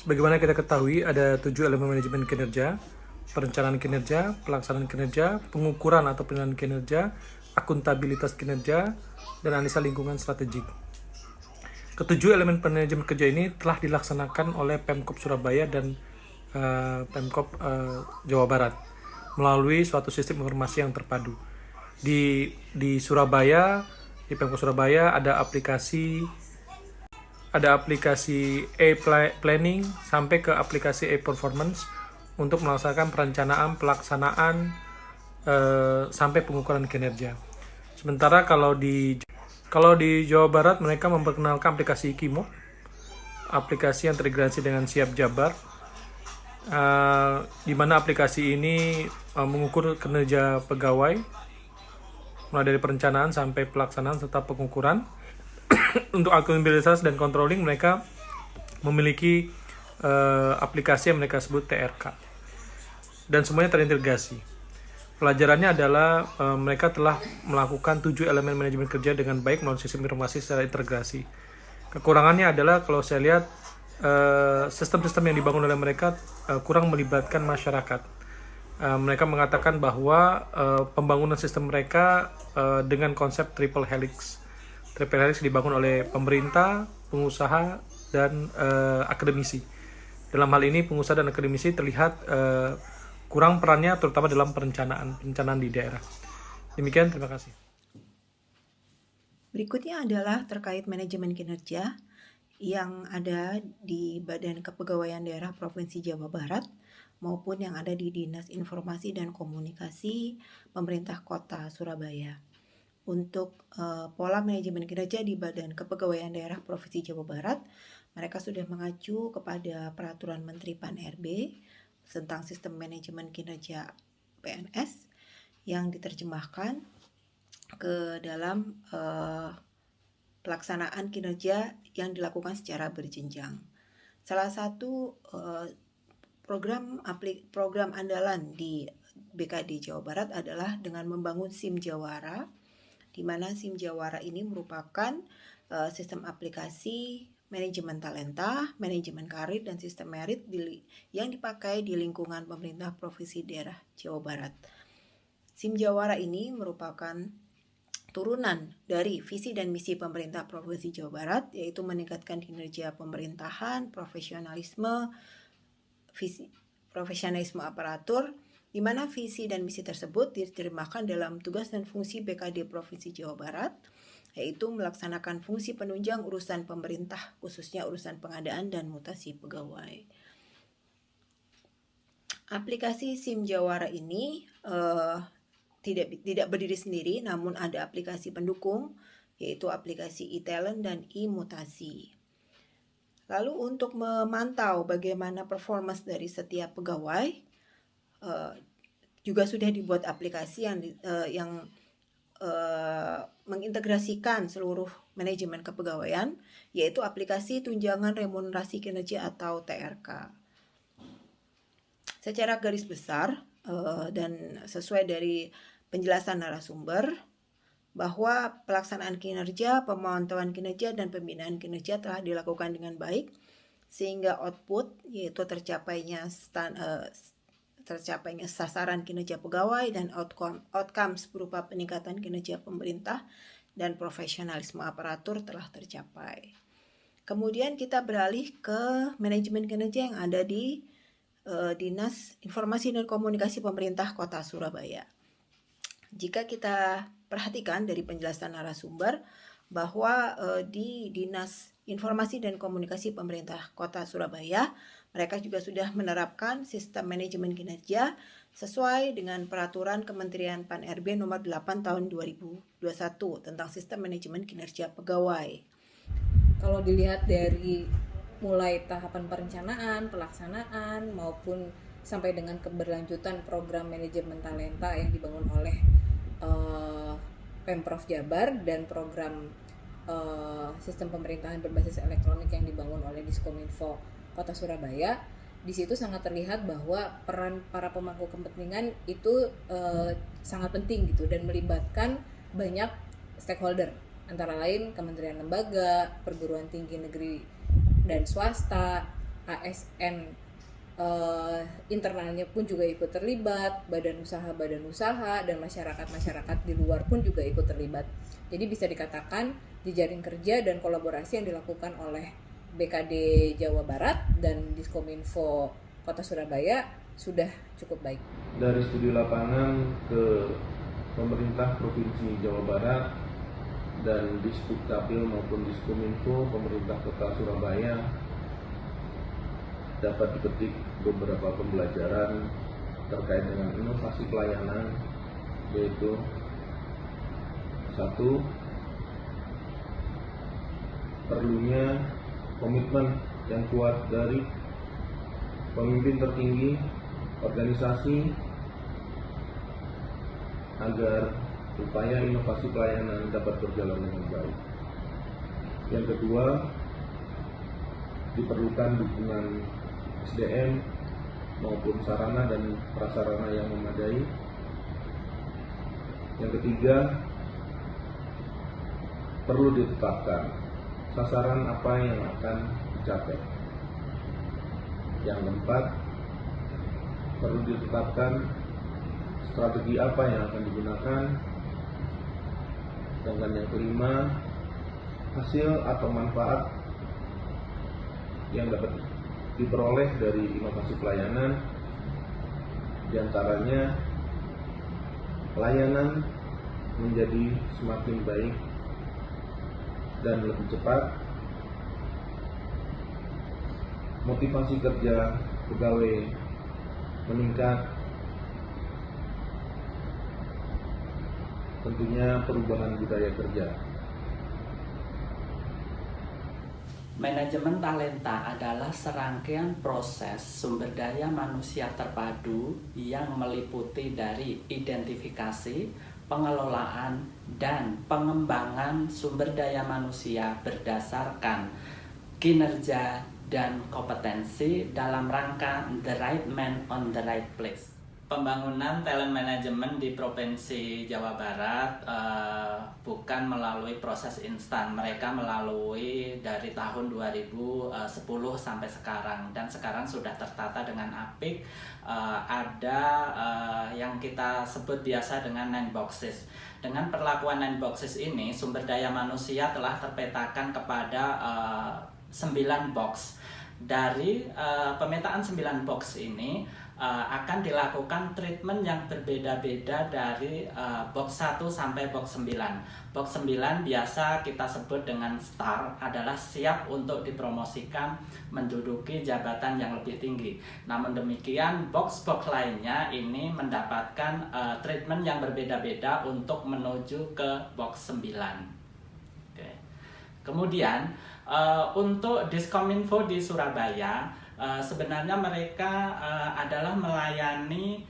Sebagaimana kita ketahui, ada 7 elemen manajemen kinerja: perencanaan kinerja, pelaksanaan kinerja, pengukuran atau penilaian kinerja, akuntabilitas kinerja, dan analisa lingkungan strategik. Ketujuh elemen manajemen kerja ini telah dilaksanakan oleh Pemkop Surabaya dan Pemkop Jawa Barat melalui suatu sistem informasi yang terpadu. Di Surabaya, di Pemkop Surabaya ada aplikasi e-planning sampai ke aplikasi e-performance untuk melaksanakan perencanaan, pelaksanaan sampai pengukuran kinerja. Sementara kalau di Jawa Barat, mereka memperkenalkan aplikasi Kimo, aplikasi yang terintegrasi dengan Siap Jabar, di mana aplikasi ini mengukur kinerja pegawai mulai dari perencanaan sampai pelaksanaan serta pengukuran. Untuk akuntabilitas dan controlling, mereka memiliki aplikasi yang mereka sebut TRK, dan semuanya terintegrasi. Pelajarannya adalah mereka telah melakukan 7 elemen manajemen kerja dengan baik melalui sistem informasi secara integrasi. Kekurangannya adalah kalau saya lihat sistem-sistem yang dibangun oleh mereka kurang melibatkan masyarakat. Mereka mengatakan bahwa pembangunan sistem mereka dengan konsep triple helix. Triple helix dibangun oleh pemerintah, pengusaha, dan akademisi. Dalam hal ini pengusaha dan akademisi terlihat kurang perannya, terutama dalam perencanaan di daerah. Demikian, terima kasih. Berikutnya adalah terkait manajemen kinerja yang ada di Badan Kepegawaian Daerah Provinsi Jawa Barat maupun yang ada di Dinas Informasi dan Komunikasi Pemerintah Kota Surabaya. Untuk pola manajemen kinerja di Badan Kepegawaian Daerah Provinsi Jawa Barat, mereka sudah mengacu kepada Peraturan Menteri Pan-RB tentang Sistem Manajemen Kinerja PNS yang diterjemahkan ke dalam pelaksanaan kinerja yang dilakukan secara berjenjang. Salah satu program andalan di BKD Jawa Barat adalah dengan membangun SIM Jawara, di mana SIM Jawara ini merupakan sistem aplikasi manajemen talenta, manajemen karir, dan sistem merit yang dipakai di lingkungan pemerintah Provinsi Daerah Jawa Barat. SIM Jawara ini merupakan turunan dari visi dan misi pemerintah Provinsi Jawa Barat, yaitu meningkatkan kinerja pemerintahan, profesionalisme aparatur, di mana visi dan misi tersebut diterjemahkan dalam tugas dan fungsi BKD Provinsi Jawa Barat, yaitu melaksanakan fungsi penunjang urusan pemerintah, khususnya urusan pengadaan dan mutasi pegawai. Aplikasi SIM Jawara ini tidak berdiri sendiri, namun ada aplikasi pendukung, yaitu aplikasi e-talent dan e-mutasi. Lalu untuk memantau bagaimana performance dari setiap pegawai, juga sudah dibuat aplikasi yang mengintegrasikan seluruh manajemen kepegawaian, yaitu aplikasi tunjangan remunerasi kinerja atau TRK. Secara garis besar dan sesuai dari penjelasan narasumber, bahwa pelaksanaan kinerja, pemantauan kinerja, dan pembinaan kinerja telah dilakukan dengan baik, sehingga output, yaitu tercapainya sasaran kinerja pegawai dan outcomes berupa peningkatan kinerja pemerintah dan profesionalisme aparatur telah tercapai. Kemudian kita beralih ke manajemen kinerja yang ada di Dinas Informasi dan Komunikasi Pemerintah Kota Surabaya. Jika kita perhatikan dari penjelasan narasumber bahwa di Dinas Informasi dan Komunikasi Pemerintah Kota Surabaya, mereka juga sudah menerapkan sistem manajemen kinerja sesuai dengan peraturan Kementerian Pan-RB nomor 8 tahun 2021 tentang sistem manajemen kinerja pegawai. Kalau dilihat dari mulai tahapan perencanaan, pelaksanaan, maupun sampai dengan keberlanjutan program manajemen talenta yang dibangun oleh Pemprov Jabar dan program sistem pemerintahan berbasis elektronik yang dibangun oleh Diskominfo Kota Surabaya, di situ sangat terlihat bahwa peran para pemangku kepentingan itu sangat penting gitu, dan melibatkan banyak stakeholder, antara lain kementerian lembaga, perguruan tinggi negeri dan swasta, ASN internalnya pun juga ikut terlibat, badan usaha dan masyarakat di luar pun juga ikut terlibat. Jadi bisa dikatakan jejaring kerja dan kolaborasi yang dilakukan oleh BKD Jawa Barat dan Diskominfo Kota Surabaya sudah cukup baik. Dari studi lapangan ke pemerintah Provinsi Jawa Barat dan Disdukcapil maupun Diskominfo pemerintah Kota Surabaya dapat dipetik beberapa pembelajaran terkait dengan inovasi pelayanan, yaitu 1. Perlunya komitmen yang kuat dari pemimpin tertinggi organisasi agar upaya inovasi pelayanan dapat berjalan dengan baik. Yang kedua, diperlukan dukungan SDM maupun sarana dan prasarana yang memadai. Yang ketiga, perlu ditetapkan sasaran apa yang akan dicapai. Yang keempat, perlu ditetapkan strategi apa yang akan digunakan. Dan yang kelima, hasil atau manfaat yang dapat diperoleh dari inovasi pelayanan, diantaranya pelayanan menjadi semakin baik dan lebih cepat, motivasi kerja pegawai meningkat, tentunya perubahan budaya kerja. Manajemen talenta adalah serangkaian proses sumber daya manusia terpadu yang meliputi dari identifikasi, pengelolaan, dan pengembangan sumber daya manusia berdasarkan kinerja dan kompetensi dalam rangka the right man on the right place. Pembangunan talent management di Provinsi Jawa Barat bukan melalui proses instan. Mereka melalui dari tahun 2010 sampai sekarang, dan sekarang sudah tertata dengan apik. Ada yang kita sebut biasa dengan 9 boxes. Dengan perlakuan 9 boxes ini, sumber daya manusia telah terpetakan kepada 9 box. Dari pemetaan 9 box ini akan dilakukan treatment yang berbeda-beda dari box 1 sampai box 9. Box 9 biasa kita sebut dengan star, adalah siap untuk dipromosikan menduduki jabatan yang lebih tinggi. Namun demikian, box-box lainnya ini mendapatkan treatment yang berbeda-beda untuk menuju ke box 9. Oke. Kemudian untuk Diskominfo di Surabaya, sebenarnya mereka adalah melayani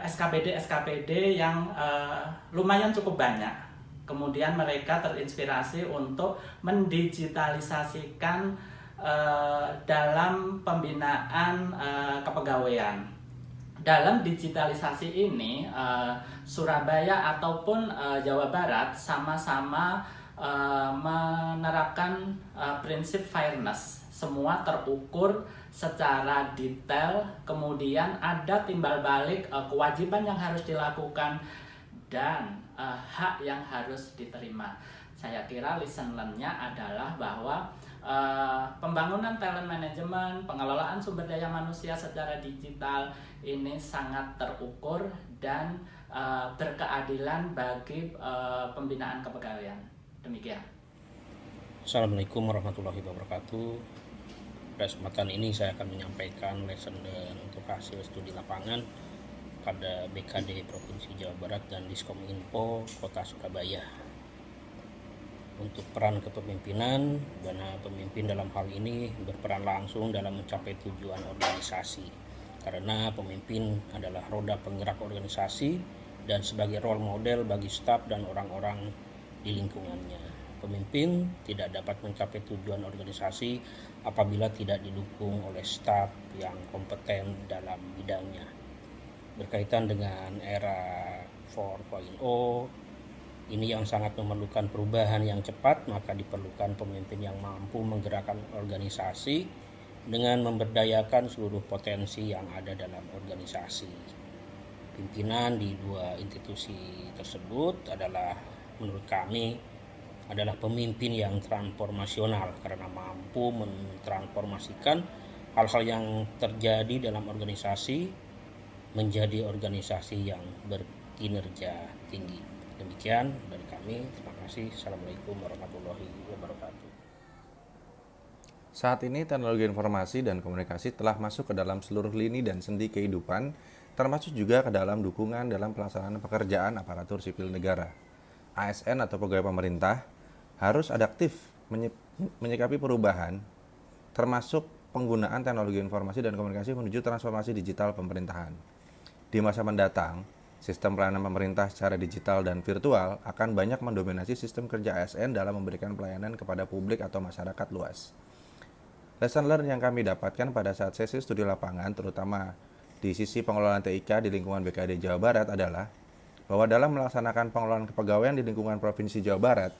SKPD yang lumayan cukup banyak. Kemudian mereka terinspirasi untuk mendigitalisasikan dalam pembinaan kepegawaian. Dalam digitalisasi ini, Surabaya ataupun Jawa Barat sama-sama menerapkan prinsip fairness. Semua terukur secara detail, kemudian ada timbal balik kewajiban yang harus dilakukan dan hak yang harus diterima. Saya kira lesson learn-nya adalah bahwa pembangunan talent management, pengelolaan sumber daya manusia secara digital ini sangat terukur dan berkeadilan bagi pembinaan kepegawaian. Demikian. Assalamualaikum warahmatullahi wabarakatuh. Pada kesempatan ini saya akan menyampaikan lesson learn untuk hasil studi lapangan pada BKD Provinsi Jawa Barat dan Diskominfo Kota Surabaya. Untuk peran kepemimpinan, mana pemimpin dalam hal ini berperan langsung dalam mencapai tujuan organisasi. Karena pemimpin adalah roda penggerak organisasi dan sebagai role model bagi staf dan orang-orang di lingkungannya. Pemimpin tidak dapat mencapai tujuan organisasi apabila tidak didukung oleh staf yang kompeten dalam bidangnya. Berkaitan dengan era 4.0, ini yang sangat memerlukan perubahan yang cepat, maka diperlukan pemimpin yang mampu menggerakkan organisasi dengan memberdayakan seluruh potensi yang ada dalam organisasi. Pimpinan di dua institusi tersebut adalah, menurut kami, adalah pemimpin yang transformasional karena mampu mentransformasikan hal-hal yang terjadi dalam organisasi menjadi organisasi yang berkinerja tinggi. Demikian dari kami. Terima kasih. Assalamualaikum warahmatullahi wabarakatuh. Saat ini teknologi informasi dan komunikasi telah masuk ke dalam seluruh lini dan sendi kehidupan, termasuk juga ke dalam dukungan dalam pelaksanaan pekerjaan aparatur sipil negara. ASN atau pegawai pemerintah harus adaptif menyikapi perubahan, termasuk penggunaan teknologi informasi dan komunikasi menuju transformasi digital pemerintahan. Di masa mendatang, sistem pelayanan pemerintah secara digital dan virtual akan banyak mendominasi sistem kerja ASN dalam memberikan pelayanan kepada publik atau masyarakat luas. Lesson learn yang kami dapatkan pada saat sesi studi lapangan, terutama di sisi pengelolaan TIK di lingkungan BKD Jawa Barat adalah bahwa dalam melaksanakan pengelolaan kepegawaian di lingkungan Provinsi Jawa Barat,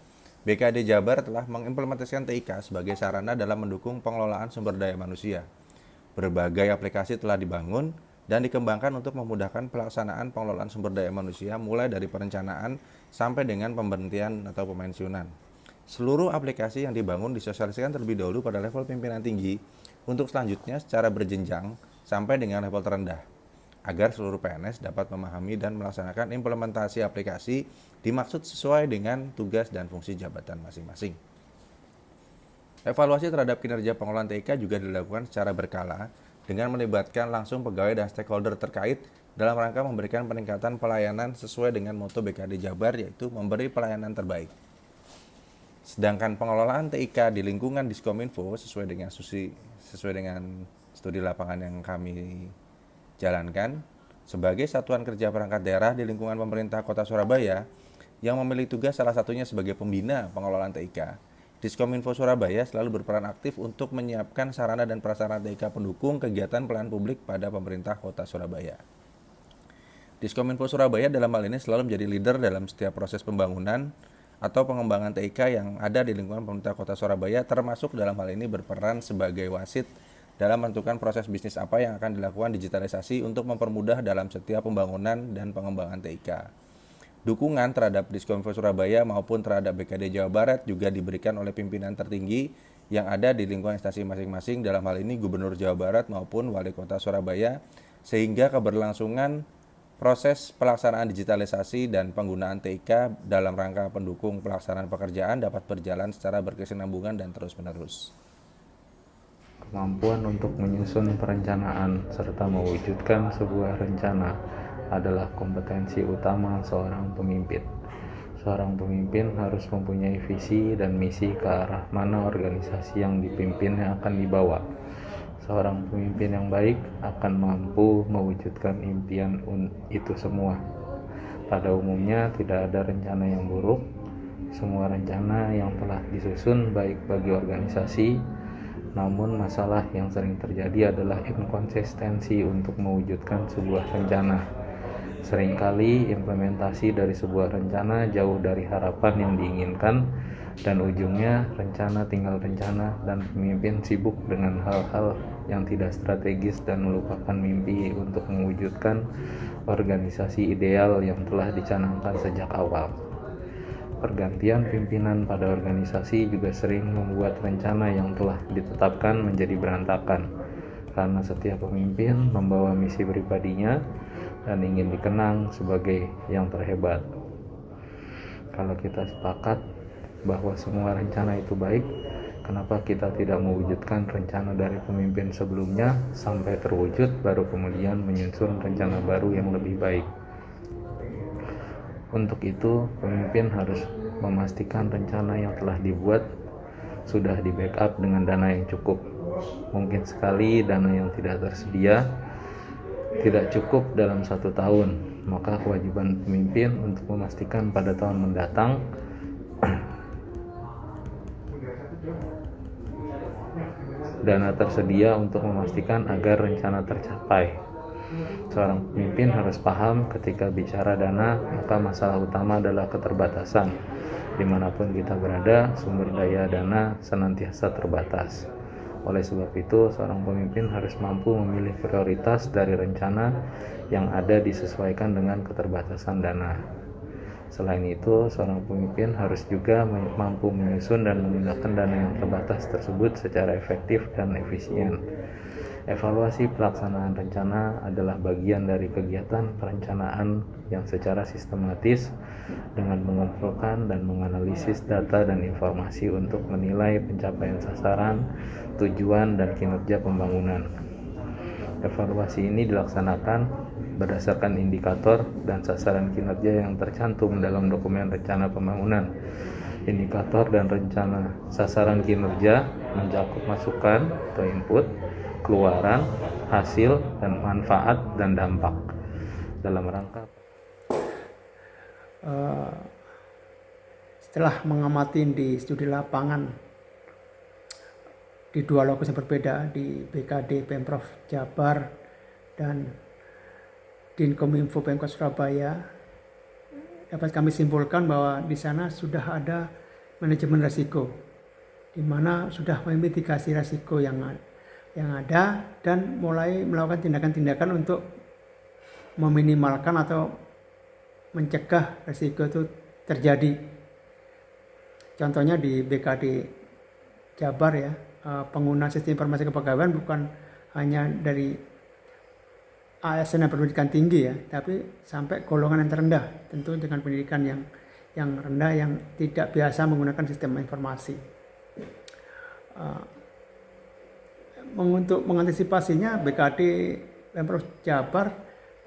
BKD Jawa Barat telah mengimplementasikan TIK sebagai sarana dalam mendukung pengelolaan sumber daya manusia. Berbagai aplikasi telah dibangun dan dikembangkan untuk memudahkan pelaksanaan pengelolaan sumber daya manusia mulai dari perencanaan sampai dengan pemberhentian atau pemensiunan. Seluruh aplikasi yang dibangun disosialisasikan terlebih dahulu pada level pimpinan tinggi untuk selanjutnya secara berjenjang sampai dengan level terendah, agar seluruh PNS dapat memahami dan melaksanakan implementasi aplikasi dimaksud sesuai dengan tugas dan fungsi jabatan masing-masing. Evaluasi terhadap kinerja pengelolaan TIK juga dilakukan secara berkala dengan melibatkan langsung pegawai dan stakeholder terkait dalam rangka memberikan peningkatan pelayanan sesuai dengan moto BKD Jabar, yaitu memberi pelayanan terbaik. Sedangkan pengelolaan TIK di lingkungan Diskominfo sesuai dengan studi lapangan yang kami jalankan sebagai satuan kerja perangkat daerah di lingkungan pemerintah Kota Surabaya yang memiliki tugas salah satunya sebagai pembina pengelolaan TIK. Diskominfo Surabaya selalu berperan aktif untuk menyiapkan sarana dan prasarana TIK pendukung kegiatan pelayanan publik pada pemerintah Kota Surabaya. Diskominfo Surabaya dalam hal ini selalu menjadi leader dalam setiap proses pembangunan atau pengembangan TIK yang ada di lingkungan pemerintah Kota Surabaya, termasuk dalam hal ini berperan sebagai wasit dalam menentukan proses bisnis apa yang akan dilakukan digitalisasi untuk mempermudah dalam setiap pembangunan dan pengembangan TIK. Dukungan terhadap Diskominfo Surabaya maupun terhadap BKD Jawa Barat juga diberikan oleh pimpinan tertinggi yang ada di lingkungan instansi masing-masing, dalam hal ini Gubernur Jawa Barat maupun Wali Kota Surabaya, sehingga keberlangsungan proses pelaksanaan digitalisasi dan penggunaan TIK dalam rangka pendukung pelaksanaan pekerjaan dapat berjalan secara berkesinambungan dan terus-menerus. Kemampuan untuk menyusun perencanaan serta mewujudkan sebuah rencana adalah kompetensi utama seorang pemimpin. Seorang pemimpin harus mempunyai visi dan misi ke arah mana organisasi yang dipimpinnya akan dibawa. Seorang pemimpin yang baik akan mampu mewujudkan impian itu semua. Pada umumnya tidak ada rencana yang buruk. Semua rencana yang telah disusun baik bagi organisasi, namun masalah yang sering terjadi adalah inkonsistensi untuk mewujudkan sebuah rencana. Seringkali implementasi dari sebuah rencana jauh dari harapan yang diinginkan, dan ujungnya rencana tinggal rencana dan pemimpin sibuk dengan hal-hal yang tidak strategis dan melupakan mimpi untuk mewujudkan organisasi ideal yang telah dicanangkan sejak awal. Pergantian pimpinan pada organisasi juga sering membuat rencana yang telah ditetapkan menjadi berantakan, karena setiap pemimpin membawa misi pribadinya dan ingin dikenang sebagai yang terhebat. Kalau kita sepakat bahwa semua rencana itu baik, kenapa kita tidak mewujudkan rencana dari pemimpin sebelumnya sampai terwujud, baru kemudian menyusun rencana baru yang lebih baik? Untuk itu, pemimpin harus memastikan rencana yang telah dibuat sudah di-backup dengan dana yang cukup. Mungkin sekali dana yang tidak tersedia tidak cukup dalam 1 tahun, maka kewajiban pemimpin untuk memastikan pada tahun mendatang dana tersedia untuk memastikan agar rencana tercapai. Seorang pemimpin harus paham ketika bicara dana, maka masalah utama adalah keterbatasan. Dimanapun kita berada, sumber daya dana senantiasa terbatas. Oleh sebab itu, seorang pemimpin harus mampu memilih prioritas dari rencana yang ada disesuaikan dengan keterbatasan dana. Selain itu, seorang pemimpin harus juga mampu menyusun dan menggunakan dana yang terbatas tersebut secara efektif dan efisien. Evaluasi pelaksanaan rencana adalah bagian dari kegiatan perencanaan yang secara sistematis dengan mengumpulkan dan menganalisis data dan informasi untuk menilai pencapaian sasaran, tujuan, dan kinerja pembangunan. Evaluasi ini dilaksanakan berdasarkan indikator dan sasaran kinerja yang tercantum dalam dokumen rencana pembangunan. Indikator dan rencana sasaran kinerja mencakup masukan atau input, keluaran, hasil, dan manfaat dan dampak dalam rangka. Setelah mengamati di studi lapangan di dua lokus yang berbeda, di BKD Pemprov Jabar dan Dinkominfo Pemkot Surabaya, dapat kami simpulkan bahwa di sana sudah ada manajemen risiko, di mana sudah memitigasi risiko yang ada dan mulai melakukan tindakan-tindakan untuk meminimalkan atau mencegah risiko itu terjadi. Contohnya di BKD Jabar ya, penggunaan sistem informasi kepegawaian bukan hanya dari ASN yang berpendidikan tinggi ya, tapi sampai golongan yang terendah, tentu dengan pendidikan yang rendah yang tidak biasa menggunakan sistem informasi. Untuk mengantisipasinya, BKD Pemprov Jabar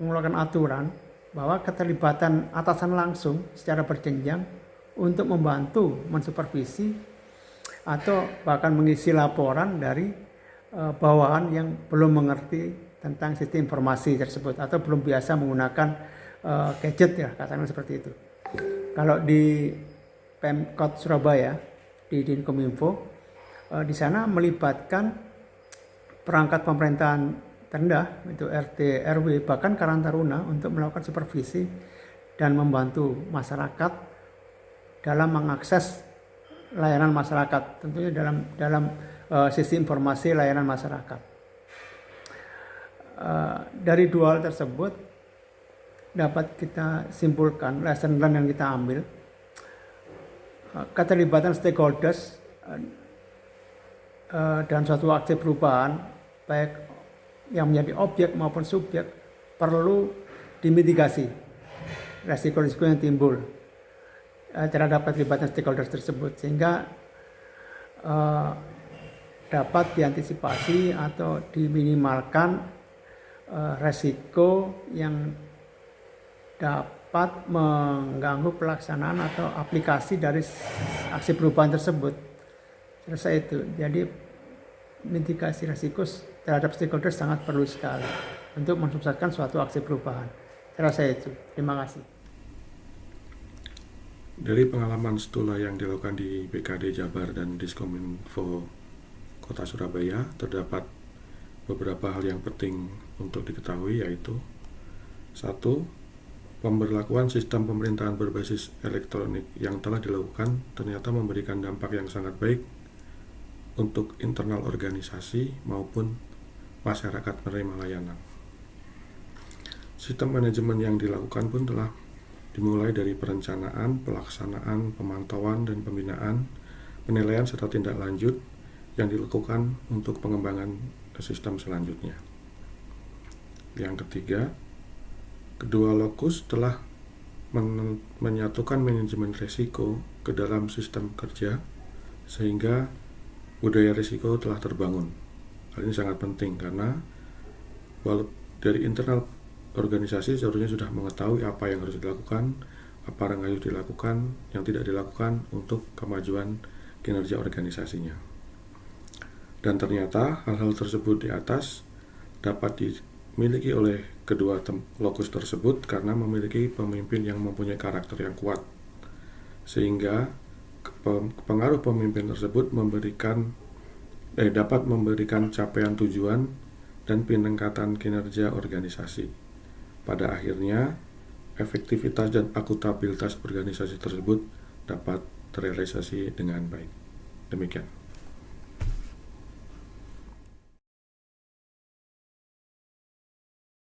mengeluarkan aturan bahwa keterlibatan atasan langsung secara berjenjang untuk membantu mensupervisi atau bahkan mengisi laporan dari bawahan yang belum mengerti tentang sistem informasi tersebut atau belum biasa menggunakan gadget ya, kasarnya seperti itu. Kalau di Pemkot Surabaya, di Dinkominfo, di sana melibatkan perangkat pemerintahan terendah, itu RT, RW, bahkan Karang Taruna untuk melakukan supervisi dan membantu masyarakat dalam mengakses layanan masyarakat, tentunya dalam sistem informasi layanan masyarakat. Dari dua hal tersebut dapat kita simpulkan lesson learned yang kita ambil, keterlibatan stakeholders dan suatu aksi perubahan baik yang menjadi objek maupun subjek perlu dimitigasi resiko-resiko yang timbul terhadap keterlibatan stakeholders tersebut, sehingga dapat diantisipasi atau diminimalkan resiko yang dapat mengganggu pelaksanaan atau aplikasi dari aksi perubahan tersebut. Selesai itu. Jadi mitigasi resiko terhadap stakeholders sangat perlu sekali untuk mensukseskan suatu aksi perubahan. Saya rasa itu. Terima kasih. Dari pengalaman stula yang dilakukan di BKD Jabar dan Diskominfo Kota Surabaya, terdapat beberapa hal yang penting untuk diketahui, yaitu 1. Pemberlakuan sistem pemerintahan berbasis elektronik yang telah dilakukan ternyata memberikan dampak yang sangat baik untuk internal organisasi maupun masyarakat penerima layanan. Sistem manajemen yang dilakukan pun telah dimulai dari perencanaan, pelaksanaan, pemantauan, dan pembinaan, penilaian serta tindak lanjut yang dilakukan untuk pengembangan sistem selanjutnya. Yang ketiga, kedua lokus telah menyatukan manajemen risiko ke dalam sistem kerja sehingga budaya risiko telah terbangun. Hal ini sangat penting karena dari internal organisasi seharusnya sudah mengetahui apa yang harus dilakukan, apa yang harus dilakukan, yang tidak dilakukan untuk kemajuan kinerja organisasinya. Dan ternyata hal-hal tersebut di atas dapat dimiliki oleh kedua lokus tersebut karena memiliki pemimpin yang mempunyai karakter yang kuat, sehingga pengaruh pemimpin tersebut dapat memberikan capaian tujuan dan peningkatan kinerja organisasi. Pada akhirnya, efektivitas dan akuntabilitas organisasi tersebut dapat terrealisasi dengan baik. Demikian.